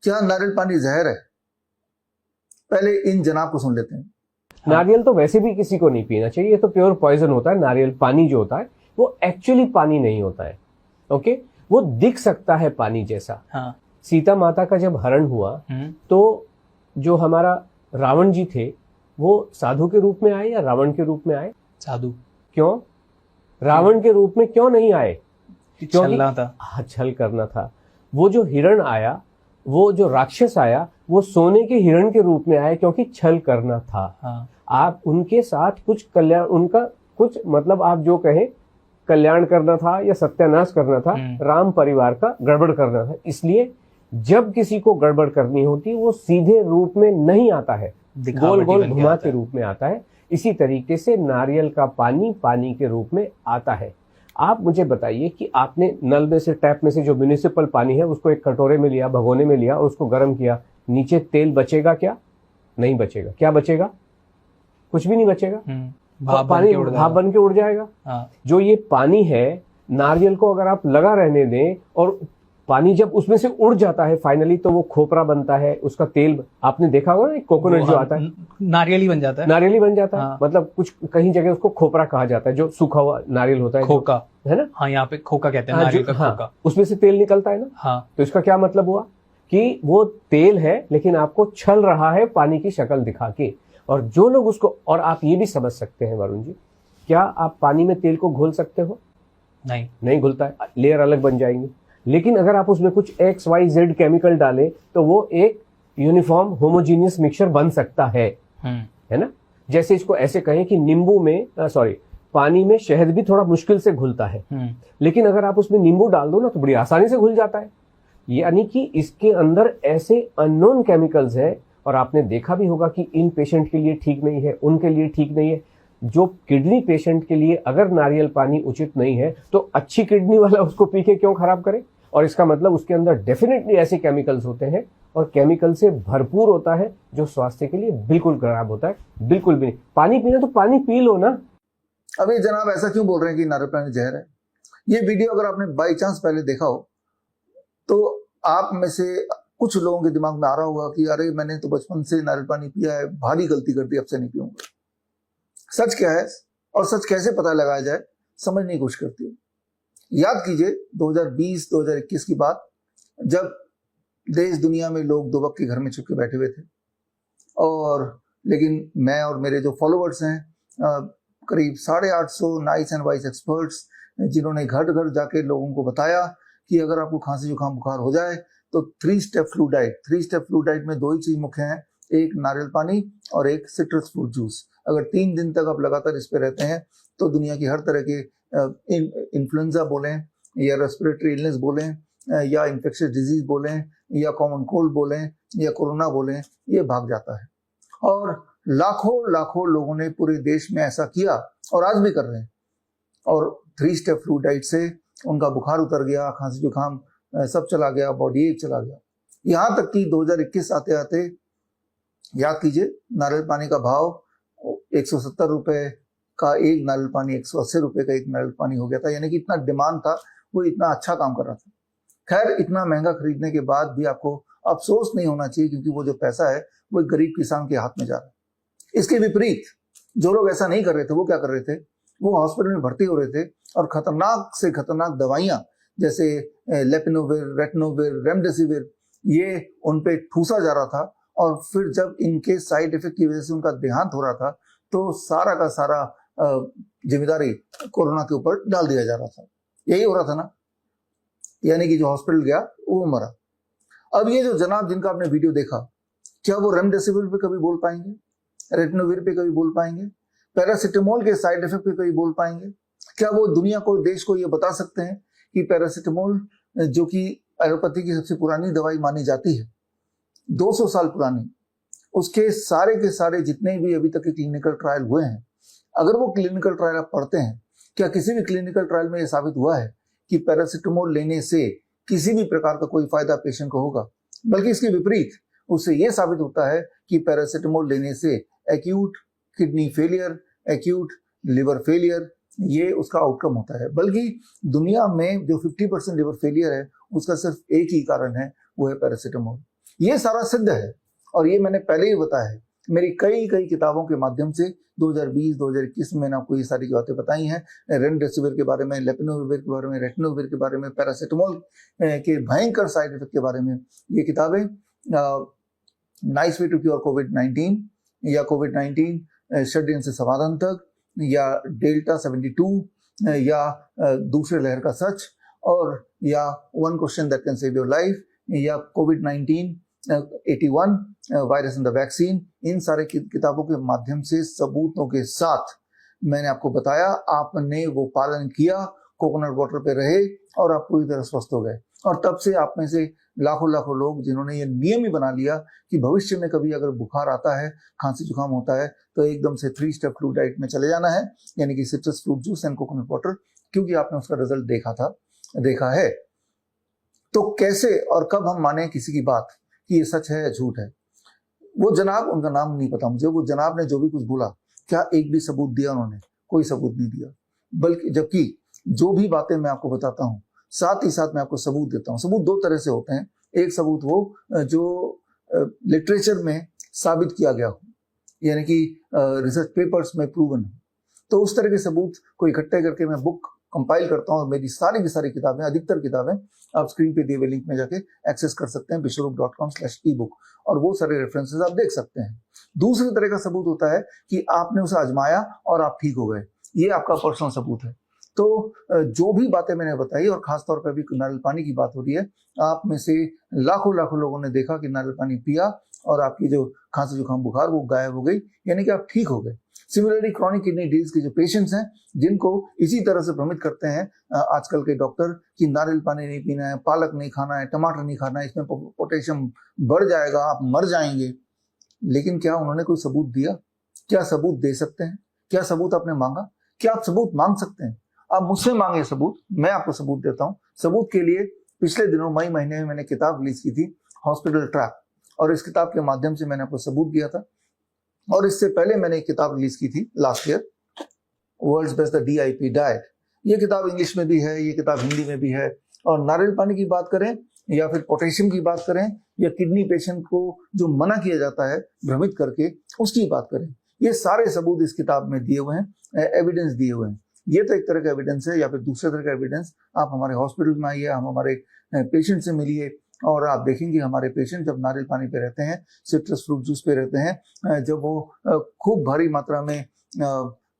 क्या नारियल पानी जहर है? पहले इन जनाब को सुन लेते हैं। नारियल तो वैसे भी किसी को नहीं पीना चाहिए, ये तो प्योर पॉइजन होता है। नारियल पानी जो होता है वो एक्चुअली पानी नहीं होता है। ओके, वो दिख सकता है पानी जैसा। हाँ। सीता माता का जब हरण हुआ तो जो हमारा रावण जी थे वो साधु के रूप में आए या रावण के रूप में आए? साधु। क्यों? रावण के रूप में क्यों नहीं आए? छलना था। छल करना था। वो जो हिरण आया, वो जो राक्षस आया, वो सोने के हिरण के रूप में आया क्योंकि छल करना था। हाँ। आप उनके साथ कुछ कल्याण, उनका कुछ मतलब आप जो कहें कल्याण करना था या सत्यानाश करना था, राम परिवार का गड़बड़ करना था। इसलिए जब किसी को गड़बड़ करनी होती है वो सीधे रूप में नहीं आता है, गोल गोल घुमा के रूप में आता है। इसी तरीके से नारियल का पानी पानी के रूप में आता है। आप मुझे बताइए कि आपने नल में से, टैप में से जो म्युनिसिपल पानी है उसको एक कटोरे में लिया, भगोने में लिया और उसको गर्म किया, नीचे तेल बचेगा क्या? नहीं बचेगा। क्या बचेगा? कुछ भी नहीं बचेगा। पानी भाप बन के उड़ जाएगा। हाँ। जो ये पानी है, नारियल को अगर आप लगा रहने दें और पानी जब उसमें से उड़ जाता है फाइनली, तो वो खोपरा बनता है, उसका तेल आपने देखा होगा ना, कोकोनट जो आता है नारियल बन जाता है। नारियल ही बन जाता है। हाँ। मतलब कुछ कहीं जगह उसको खोपरा कहा जाता है, जो सूखा हुआ नारियल होता है, खोका है ना। हाँ, यहाँ पे खोका कहते हैं। नारियल का खोका। उसमें से तेल निकलता है ना। हाँ। तो इसका क्या मतलब हुआ कि वो तेल है लेकिन आपको छल रहा है पानी की शक्ल दिखा के। और जो लोग उसको, और आप ये भी समझ सकते हैं वरुण जी, क्या आप पानी में तेल को घोल सकते हो? नहीं घुलता है, लेयर अलग बन जाएंगी। लेकिन अगर आप उसमें कुछ XYZ केमिकल डालें तो वो एक यूनिफॉर्म होमोजीनियस मिक्सचर बन सकता है ना। जैसे इसको ऐसे कहें कि नींबू में पानी में शहद भी थोड़ा मुश्किल से घुलता है, लेकिन अगर आप उसमें नींबू डाल दो ना तो बड़ी आसानी से घुल जाता है। यानी कि इसके अंदर ऐसे अननोन केमिकल्स है, और आपने देखा भी होगा कि इन पेशेंट के लिए ठीक नहीं है, उनके लिए ठीक नहीं है। जो किडनी पेशेंट के लिए अगर नारियल पानी उचित नहीं है तो अच्छी किडनी वाला उसको पी के क्यों खराब करे? और इसका मतलब उसके अंदर डेफिनेटली ऐसे केमिकल्स होते हैं, और केमिकल से भरपूर होता है, जो स्वास्थ्य के लिए बिल्कुल खराब होता है। बिल्कुल भी नहीं। पानी पीना तो पानी पी लो ना। अभी जनाब ऐसा क्यों बोल रहे हैं कि नारियल पानी जहर है? ये वीडियो अगर आपने बाई चांस पहले देखा हो तो आप में से कुछ लोगों के दिमाग में आ रहा होगा कि अरे मैंने तो बचपन से नारियल पानी पिया है, भारी गलती कर दी, अब से नहीं पीऊंगा। सच क्या है और सच कैसे पता लगाया जाए, समझने की कोशिश करती है। याद कीजिए 2020-2021 की बात, जब देश दुनिया में लोग दो वक्त के घर में छुप के बैठे हुए थे, और लेकिन मैं और मेरे जो फॉलोअर्स हैं, करीब 850 नाइस एंड वाइस एक्सपर्ट्स, जिन्होंने घर घर जाके लोगों को बताया कि अगर आपको खांसी जुकाम बुखार हो जाए तो 3 step flu diet. 3 step flu diet में 2 ही चीज मुख्य हैं, एक नारियल पानी और एक सिट्रस फ्रूट जूस। अगर 3 दिन तक आप लगातार इस पे रहते हैं तो दुनिया की हर तरह के इन्फ्लुएंजा बोलें या रेस्पिरेटरी इलनेस बोलें या इन्फेक्शियस डिजीज बोलें या कॉमन कोल्ड बोलें या कोरोना बोलें, ये भाग जाता है। और लाखों लाखों लोगों ने पूरे देश में ऐसा किया और आज भी कर रहे हैं, और 3 स्टेप फ्लू डाइट से उनका बुखार उतर गया, खांसी जुकाम सब चला गया, बॉडी एक चला गया। यहाँ तक कि 2021 आते आते याद कीजिए, नारियल पानी का भाव 170 रुपए का एक नारियल पानी 180 रुपए का एक नारियल पानी हो गया था। यानी कि इतना डिमांड था, वो इतना अच्छा काम कर रहा था। खैर, इतना महंगा खरीदने के बाद भी आपको अफसोस नहीं होना चाहिए, क्योंकि वो जो पैसा है वो एक गरीब किसान के हाथ में जा रहा है। इसके विपरीत जो लोग ऐसा नहीं कर रहे थे, वो क्या कर रहे थे? वो हॉस्पिटल में भर्ती हो रहे थे और खतरनाक से खतरनाक दवाइयां जैसे लेपिनोविर, रेटनोविर, रेमडेसिविर, ये उन पे ठूसा जा रहा था। और फिर जब इनके साइड इफेक्ट की वजह से उनका देहांत हो रहा था तो सारा का सारा जिम्मेदारी कोरोना के ऊपर डाल दिया जा रहा था। यही हो रहा था ना, यानी कि जो हॉस्पिटल गया वो मरा। अब ये जो जनाब जिनका आपने वीडियो देखा, क्या वो रेमडेसिविर पे कभी बोल पाएंगे? रेटनोविर पे कभी बोल पाएंगे? पैरासिटामोल के साइड इफेक्ट पे कभी बोल पाएंगे? क्या वो दुनिया को, देश को ये बता सकते हैं कि पैरासिटामोल, जो कि एलोपैथी की सबसे पुरानी दवाई मानी जाती है, 200 साल पुरानी, उसके सारे के सारे जितने भी अभी तक के क्लिनिकल ट्रायल हुए हैं, अगर वो क्लिनिकल ट्रायल आप पढ़ते हैं, क्या किसी भी क्लिनिकल ट्रायल में ये साबित हुआ है कि पैरासिटामोल लेने से किसी भी प्रकार का कोई फायदा पेशेंट को होगा? बल्कि इसके विपरीत उससे ये साबित होता है कि पैरासिटामोल लेने से acute kidney failure, acute liver failure, ये उसका आउटकम होता है। बल्कि दुनिया में जो 50% लिवर फेलियर है, उसका सिर्फ एक ही कारण है, वो है पैरासिटामोल। ये सारा सिद्ध है और ये मैंने पहले ही बताया है। मेरी कई कई किताबों के माध्यम से 2020 2021 में मैंने आपको ये सारी बातें बताई हैं। रेमडेसिविर के बारे में, लेपिनोविर के बारे में, रेटनोविर के बारे में, पैरासिटामोल के भयंकर साइड इफेक्ट के बारे में। ये किताबें नाइस वे टू क्योर कोविड-19 या कोविड-19 षड्यंत्र से समाधान तक, या डेल्टा 72, या दूसरे लहर का सच, और या one question that can save your life, या कोविड-19 81 वायरस एंड द वैक्सीन। इन सारे किताबों के माध्यम से सबूतों के साथ मैंने आपको बताया, आपने वो पालन किया, कोकोनट वाटर पे रहे और आप पूरी तरह स्वस्थ हो गए। और तब से आप में से लाखों लाखों लोग जिन्होंने ये नियम ही बना लिया कि भविष्य में कभी अगर बुखार आता है, खांसी जुकाम होता है, तो एकदम से 3 स्टेप फ्लू डाइट में चले जाना है, यानी कि citrus fruit juice and coconut water, क्योंकि आपने उसका रिजल्ट देखा है। तो कैसे और कब हम माने किसी की बात कि ये सच है या झूठ है? वो जनाब, उनका नाम नहीं पता मुझे, वो जनाब ने जो भी कुछ बोला, क्या एक भी सबूत दिया उन्होंने? कोई सबूत नहीं दिया। बल्कि जबकि जो भी बातें मैं आपको बताता हूँ, साथ ही साथ मैं आपको सबूत देता हूँ। सबूत 2 तरह से होते हैं। एक सबूत वो जो लिटरेचर में साबित किया गया हो, यानी कि रिसर्च पेपर्स में प्रूवन हो, तो उस तरह के सबूत को इकट्ठे करके मैं बुक कंपाइल करता हूँ। और मेरी सारी की सारी किताबें, अधिकतर किताबें आप स्क्रीन पे दिए हुए लिंक में जाके एक्सेस कर सकते हैं, bishwarup.com/ebook, और वो सारे रेफरेंसेस आप देख सकते हैं। दूसरी तरह का सबूत होता है कि आपने उसे आजमाया और आप ठीक हो गए, ये आपका पर्सनल सबूत है। तो जो भी बातें मैंने बताई, और खासतौर पर अभी नारियल पानी की बात हो रही है, आप में से लाखों लाखों लोगों ने देखा कि नारियल पानी पिया और आपकी जो खांसी जुकाम बुखार वो गायब हो गई, यानी कि आप ठीक हो गए। सिमिलरली क्रोनिक किडनी डिजीज के जो पेशेंट्स हैं, जिनको इसी तरह से भ्रमित करते हैं आजकल के डॉक्टर कि नारियल पानी नहीं पीना है, पालक नहीं खाना है, टमाटर नहीं खाना है, इसमें पोटेशियम बढ़ जाएगा, आप मर जाएंगे, लेकिन क्या उन्होंने कोई सबूत दिया? क्या सबूत दे सकते हैं? क्या सबूत आपने मांगा? क्या आप सबूत मांग सकते हैं? आप मुझसे मांगे सबूत, मैं आपको सबूत देता हूँ। सबूत के लिए पिछले दिनों मई महीने में मैंने किताब रिलीज की थी, हॉस्पिटल ट्रैप, और इस किताब के माध्यम से मैंने आपको सबूत दिया था। और इससे पहले मैंने एक किताब रिलीज की थी last year, world's best the DIP diet. ये किताब इंग्लिश में भी है, ये किताब हिंदी में भी है। और नारियल पानी की बात करें या फिर पोटेशियम की बात करें, या किडनी पेशेंट को जो मना किया जाता है भ्रमित करके, उसकी बात करें, ये सारे सबूत इस किताब में दिए हुए हैं, एविडेंस दिए हुए हैं। ये तो एक तरह का एविडेंस है। या फिर दूसरे तरह का एविडेंस, आप हमारे हॉस्पिटल में आइए, हम हमारे पेशेंट से मिलिए, और आप देखेंगे हमारे पेशेंट जब नारियल पानी पे रहते हैं, सिट्रस फ्रूट जूस पे रहते हैं, जब वो खूब भारी मात्रा में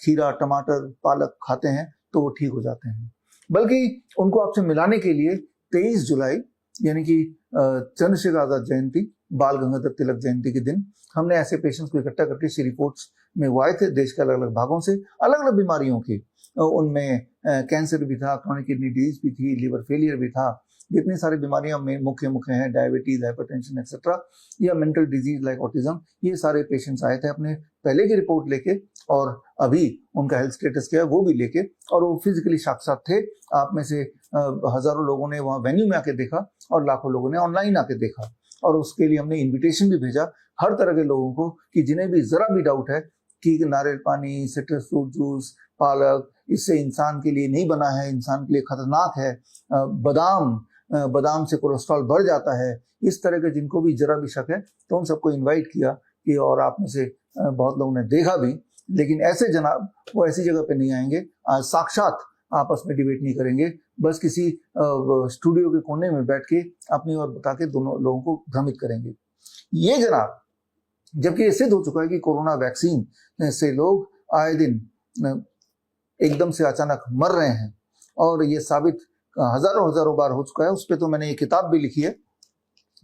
खीरा, टमाटर, पालक खाते हैं, तो वो ठीक हो जाते हैं। बल्कि उनको आपसे मिलाने के लिए 23 जुलाई यानी कि चंद्रशेखर आजाद जयंती, बाल गंगाधर तिलक जयंती के दिन हमने ऐसे पेशेंट्स को इकट्ठा करके श्री रिपोर्ट्स में वो आए थे, देश के अलग अलग भागों से, अलग अलग बीमारियों की। उनमें कैंसर भी था, क्रोनिक किडनी डिजीज भी थी, लिवर फेलियर भी था, जितनी सारी बीमारियां में मुख्य हैं, डायबिटीज, हाइपरटेंशन एक्सेट्रा, या मेंटल डिजीज लाइक ऑटिज्म, ये सारे पेशेंट्स आए थे अपने पहले की रिपोर्ट लेके, और अभी उनका हेल्थ स्टेटस क्या है वो भी लेके, और वो फिजिकली साक्षात थे। आप में से हजारों लोगों ने वहाँ वेन्यू में आके देखा और लाखों लोगों ने ऑनलाइन आके देखा, और उसके लिए हमने इन्विटेशन भी भेजा हर तरह के लोगों को कि जिन्हें भी जरा भी डाउट है कि नारियल पानी, सिट्रस फ्रूट जूस, पालक इससे इंसान के लिए नहीं बना है, इंसान के लिए खतरनाक है, बादाम से कोलेस्ट्रॉल बढ़ जाता है, इस तरह के जिनको भी जरा भी शक है, तो उन सबको इनवाइट किया कि, और आप में से बहुत लोगों ने देखा भी, लेकिन ऐसे जनाब वो ऐसी जगह पे नहीं आएंगे, साक्षात आपस में डिबेट नहीं करेंगे, बस किसी स्टूडियो के कोने में बैठ के अपनी ओर बता के दोनों लोगों को भ्रमित करेंगे। ये जनाब, जबकि ये सिद्ध हो चुका है कि कोरोना वैक्सीन से लोग आए दिन एकदम से अचानक मर रहे हैं, और ये साबित हजारों बार हो चुका है। उस पर तो मैंने ये किताब भी लिखी है,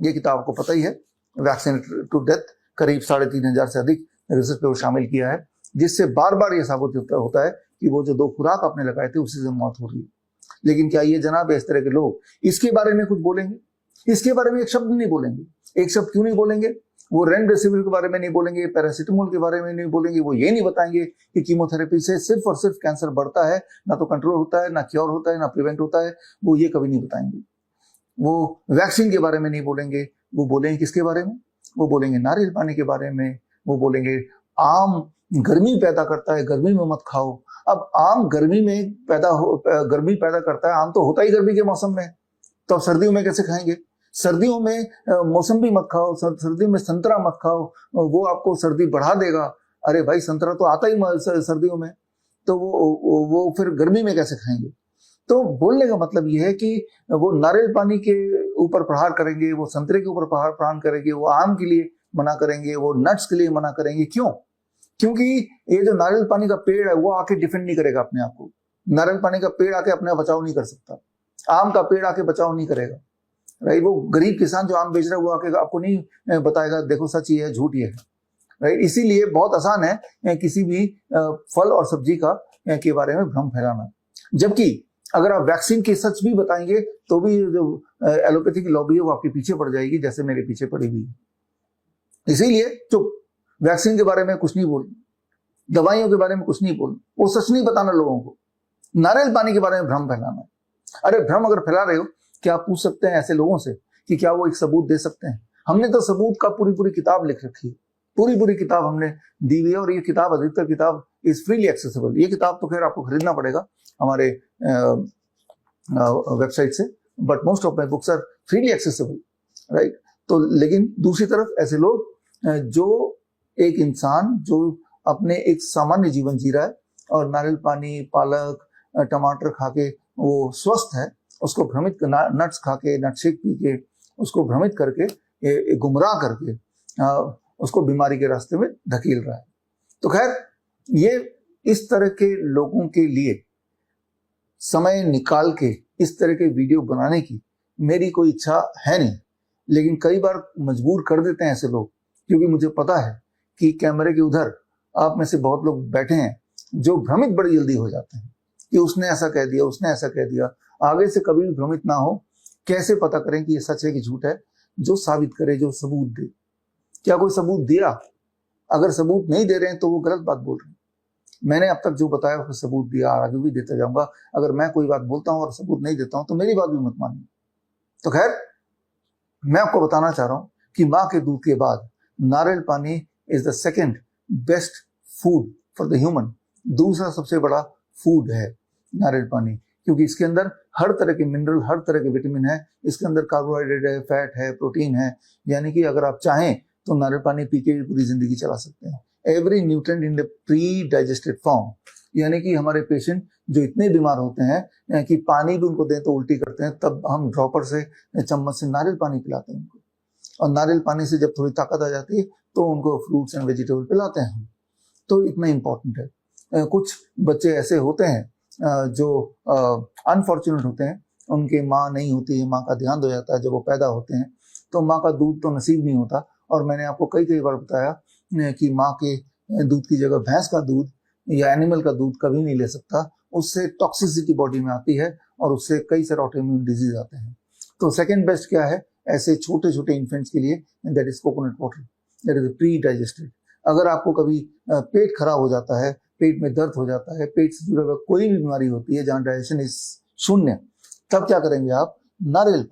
ये किताब को पता ही है, वैक्सीन टू डेथ, करीब 3500 से अधिक रिसर्च पे वो शामिल किया है, जिससे बार बार ये साबित होता है कि वो जो 2 खुराक आपने लगाए थे उसी से मौत हो रही है। लेकिन क्या ये जनाब इस तरह के लोग इसके बारे में कुछ बोलेंगे? इसके बारे में एक शब्द नहीं बोलेंगे। एक शब्द क्यों नहीं बोलेंगे? वो रेमडेसिविर के बारे में नहीं बोलेंगे, पैरासिटामोल के बारे में नहीं बोलेंगे, वो ये नहीं बताएंगे कि कीमोथेरेपी से सिर्फ और सिर्फ कैंसर बढ़ता है, ना तो कंट्रोल होता है, ना क्योर होता है, ना प्रिवेंट होता है, वो ये कभी नहीं बताएंगे। वो वैक्सीन के बारे में नहीं बोलेंगे, वो बोलेंगे किसके बारे में? वो बोलेंगे नारियल पानी के बारे में, वो बोलेंगे आम गर्मी पैदा करता है, गर्मी में मत खाओ। अब आम गर्मी में गर्मी पैदा करता है, आम तो होता ही गर्मी के मौसम में, तो अब सर्दियों में कैसे खाएंगे? सर्दियों में मौसम्बी मत खाओ, सर्दियों में संतरा मत खाओ, वो आपको सर्दी बढ़ा देगा। अरे भाई, संतरा तो आता ही सर्दियों में, तो वो फिर गर्मी में कैसे खाएंगे? तो बोलने का मतलब ये है कि वो नारियल पानी के ऊपर प्रहार करेंगे, वो संतरे के ऊपर प्रहार करेंगे, वो आम के लिए मना करेंगे, वो नट्स के लिए मना करेंगे। क्यों? क्योंकि ये जो नारियल पानी का पेड़ है वो आके डिफेंड नहीं करेगा अपने आप को। नारियल पानी का पेड़ आके अपने बचाव नहीं कर सकता, आम का पेड़ आके बचाव नहीं करेगा, राइट। वो गरीब किसान जो आम बेच रहा है वो आके आपको नहीं बताएगा देखो सच ये है झूठ ये है, राइट। इसीलिए बहुत आसान है किसी भी फल और सब्जी का के बारे में भ्रम फैलाना। जबकि अगर आप वैक्सीन के सच भी बताएंगे तो भी जो एलोपैथी की लॉबी है वो आपके पीछे पड़ जाएगी, जैसे मेरे पीछे पड़ी हुई है। इसीलिए चुप, वैक्सीन के बारे में कुछ नहीं बोल, दवाइयों के बारे में कुछ नहीं बोल, वो सच नहीं बताना लोगों को। नारियल पानी के बारे में भ्रम फैलाना है। अरे भ्रम अगर फैला रहे हो, क्या आप पूछ सकते हैं ऐसे लोगों से कि क्या वो एक सबूत दे सकते हैं? हमने तो सबूत का पूरी किताब लिख रखी है, पूरी किताब हमने दी हुई है, और ये किताब, अधिकतर किताब इज फ्रीली एक्सेसिबल। ये किताब तो खैर आपको खरीदना पड़ेगा हमारे वेबसाइट से, but most of my books are freely accessible, right. तो लेकिन दूसरी तरफ ऐसे लोग जो एक इंसान जो अपने एक सामान्य जीवन जी रहा है और नारियल पानी, पालक, टमाटर खा के वो स्वस्थ है, उसको भ्रमित, नट्स खा के, नट शेक पी के, उसको भ्रमित करके, गुमराह करके उसको बीमारी के रास्ते में धकेल रहा है। तो खैर, ये इस तरह के लोगों के लिए समय निकाल के इस तरह के वीडियो बनाने की मेरी कोई इच्छा है नहीं, लेकिन कई बार मजबूर कर देते हैं ऐसे लोग, क्योंकि मुझे पता है कि कैमरे के उधर आप में से बहुत लोग बैठे हैं जो भ्रमित बड़ी जल्दी हो जाते हैं कि उसने ऐसा कह दिया, उसने ऐसा कह दिया। आगे से कभी भी भ्रमित ना हो। कैसे पता करें कि ये सच है कि झूठ है? जो साबित करे, जो सबूत दे। क्या कोई सबूत दिया? अगर सबूत नहीं दे रहे हैं तो वो गलत बात बोल रहे हैं। मैंने अब तक जो बताया उसको सबूत दिया, आगे भी देता जाऊंगा। अगर मैं कोई बात बोलता हूं और सबूत नहीं देता हूं तो मेरी बात भी मत मानिए। तो खैर, मैं आपको बताना चाह रहा हूं कि माँ के दूध के बाद नारियल पानी is the second best food for the human. दूसरा सबसे बड़ा फूड है नारियल पानी, क्योंकि इसके अंदर हर तरह के मिनरल, हर तरह के विटामिन है, इसके अंदर कार्बोहाइड्रेट है, फैट है, प्रोटीन है। यानी कि अगर आप चाहें तो नारियल पानी पी के भी पूरी जिंदगी चला सकते हैं। Every nutrient in the pre digested form, यानी कि हमारे पेशेंट जो इतने बीमार होते हैं कि पानी भी उनको दें तो उल्टी करते हैं, तब हम ड्रॉपर से, चम्मच से नारियल पानी पिलाते हैं उनको। और नारियल पानी से जब थोड़ी ताकत आ जाती है तो उनको फ्रूट्स एंड वेजिटेबल पिलाते हैं हम। तो इतना इम्पोर्टेंट है। कुछ बच्चे ऐसे होते हैं जो अनफॉर्चुनेट होते हैं, उनकी माँ नहीं होती है, माँ का देहांत हो जाता है जब वो पैदा होते हैं, तो माँ का दूध तो नसीब नहीं होता। और मैंने आपको कई बार बताया कि माँ के दूध की जगह भैंस का दूध या एनिमल का दूध कभी नहीं ले सकता। उससे टॉक्सिसिटी बॉडी में आती है और उससे कई सारे ऑटोइम्यून डिजीज आते हैं। तो सेकेंड बेस्ट क्या है ऐसे छोटे छोटे इन्फेंट्स के लिए? That is coconut water, that is pre digested. अगर आपको कभी पेट खराब हो जाता है, पेट में दर्द हो जाता है, पेट से जुड़ा हुआ कोई भी बीमारी होती है जहाँ डाइजेशन इज शून्य, तब क्या करेंगे आप? नारियल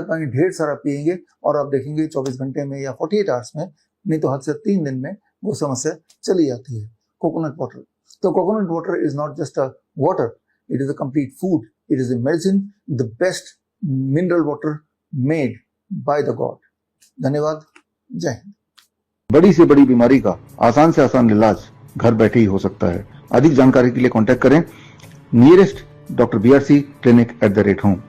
पानी ढेर सारा पिएंगे और आप देखेंगे 24 घंटे में या 48 आवर्स में, नहीं तो हद से 3 दिन में वो समस्या चली जाती है। कोकोनट वाटर, तो coconut water is not just a water, it is a complete food, it is a medicine, the best mineral water made by the God. धन्यवाद, जय हिंद। बड़ी से बड़ी बीमारी का आसान से आसान इलाज घर बैठे ही हो सकता है। अधिक जानकारी के लिए कांटेक्ट करें nearest Dr. BRC Clinic @ home।